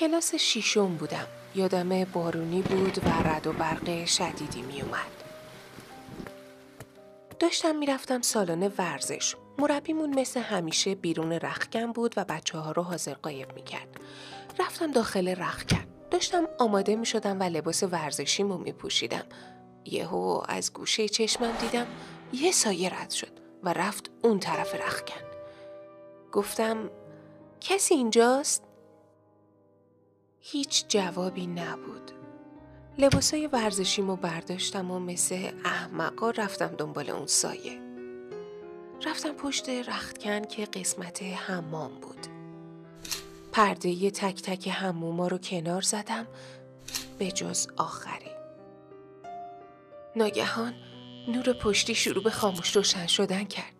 کلاس ششم بودم. یادم بارونی بود و رعد و برق شدیدی می اومد. داشتم میرفتم سالن ورزش. مربیمون مثل همیشه بیرون رختکن بود و بچه‌ها رو حاضر غایب میکرد. رفتم داخل رختکن. داشتم آماده میشدم و لباس ورزشیمو میپوشیدم. یهو از گوشه چشمم دیدم یه سایه رد شد و رفت اون طرف رختکن. گفتم کسی اینجاست؟ هیچ جوابی نبود. لباسای ورزشیمو برداشتم و مثل احمقا رفتم دنبال اون سایه. رفتم پشت رختکن که قسمت حمام بود. پرده تک تک حموما رو کنار زدم به جز آخری. ناگهان نور پشتی شروع به خاموش روشن شدن کرد.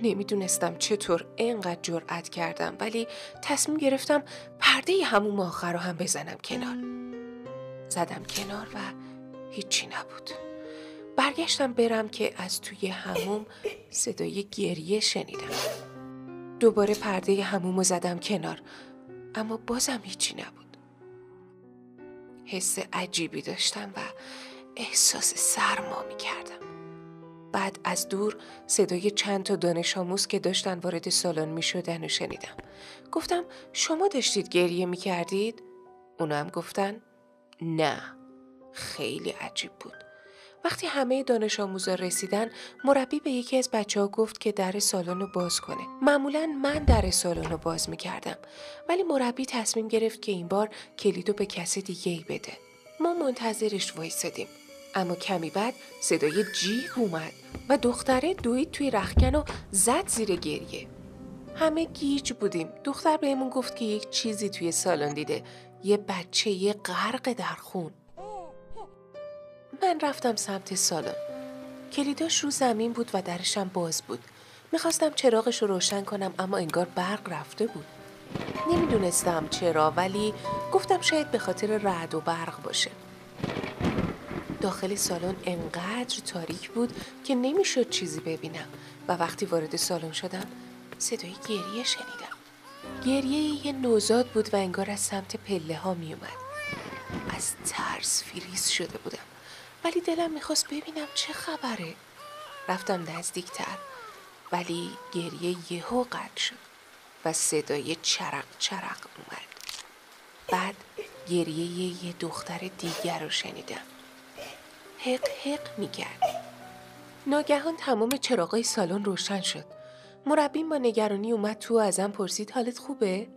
نمیدونستم چطور اینقدر جرأت کردم، ولی تصمیم گرفتم پرده حموم آخر رو هم بزنم کنار. زدم کنار و هیچی نبود. برگشتم برم که از توی حموم صدای گریه شنیدم. دوباره پرده حموم رو زدم کنار، اما بازم هیچی نبود. حس عجیبی داشتم و احساس سرما می کردم. بعد از دور صدای چند تا دانش آموز که داشتن وارد سالن می شدن و شنیدم. گفتم شما داشتید گریه می کردید؟ اونا هم گفتن نه. خیلی عجیب بود. وقتی همه دانش آموزا رسیدن، مربی به یکی از بچه‌ها گفت که در سالن رو باز کنه. معمولاً من در سالن رو باز می‌کردم، ولی مربی تصمیم گرفت که این بار کلیدو به کس دیگه‌ای بده. ما منتظرش وایسادیم، اما کمی بعد صدای جیغ اومد و دختره دوید توی رختکن و زد زیر گریه. همه گیج بودیم. دختر بهمون گفت که یک چیزی توی سالن دیده، یه بچه غرق در خون. من رفتم سمت سالن. کلیداش رو زمین بود و درشم باز بود. میخواستم چراغش رو روشن کنم، اما انگار برق رفته بود. نمیدونستم چرا، ولی گفتم شاید به خاطر رعد و برق باشه. داخل سالن انقدر تاریک بود که نمیشد چیزی ببینم و وقتی وارد سالن شدم صدای گریه شنیدم. گریه یه نوزاد بود و انگار از سمت پله ها میومد. از ترس فریز شده بودم، ولی دلم میخواست ببینم چه خبره. رفتم نزدیکتر، ولی گریه یهو قطع شد و صدای چرق چرق اومد. بعد گریه یه دختر دیگر رو شنیدم. حق حق میکرد. ناگهان تمام چراغای سالن روشن شد. مربیم با نگرانی اومد تو، ازم پرسید حالت خوبه؟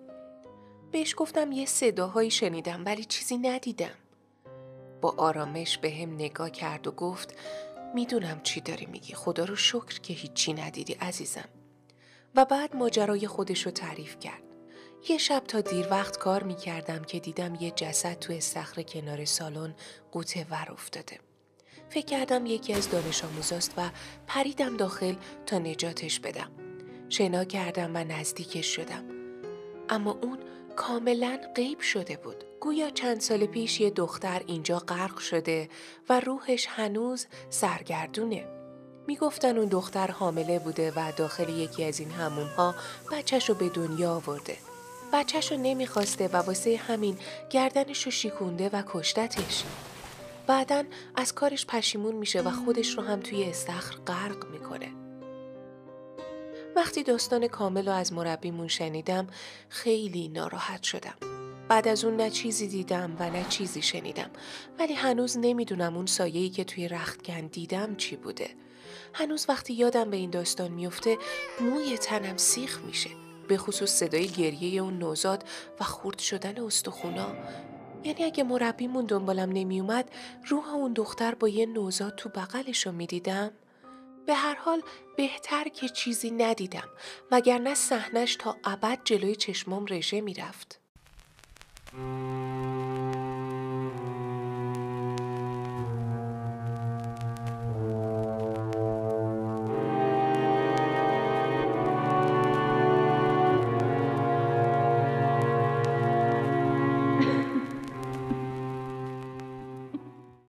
بهش گفتم یه صداهایی شنیدم ولی چیزی ندیدم. با آرامش به هم نگاه کرد و گفت میدونم چی داری میگی، خدا رو شکر که هیچی ندیدی عزیزم. و بعد ماجرای خودش رو تعریف کرد. یه شب تا دیر وقت کار میکردم که دیدم یه جسد تو استخر کنار سالن قوطه ور افتاده. فکر کردم یکی از دانش آموزاست و پریدم داخل تا نجاتش بدم. شنا کردم و نزدیکش شدم، اما اون کاملا غیب شده بود. گویا چند سال پیش یه دختر اینجا غرق شده و روحش هنوز سرگردونه. میگفتن اون دختر حامله بوده و داخل یکی از این حموم‌ها بچه‌شو به دنیا آورده. بچه‌شو نمیخواسته و واسه همین گردنشو شیکونده و کشتتش. بعدن از کارش پشیمون میشه و خودش رو هم توی استخر غرق میکنه. وقتی داستان کامل رو از مربیمون شنیدم خیلی ناراحت شدم. بعد از اون نه چیزی دیدم و نه چیزی شنیدم، ولی هنوز نمیدونم اون سایه‌ای که توی رختکن دیدم چی بوده. هنوز وقتی یادم به این داستان میفته موی تنم سیخ میشه، به خصوص صدای گریه اون نوزاد و خورد شدن استخونا. یعنی اگه مربیمون دنبالم نمیومد روح اون دختر با یه نوزاد تو بغلشو میدیدم. به هر حال بهتر که چیزی ندیدم، وگرنه صحنش تا ابد جلوی چشمام رژه میرفت.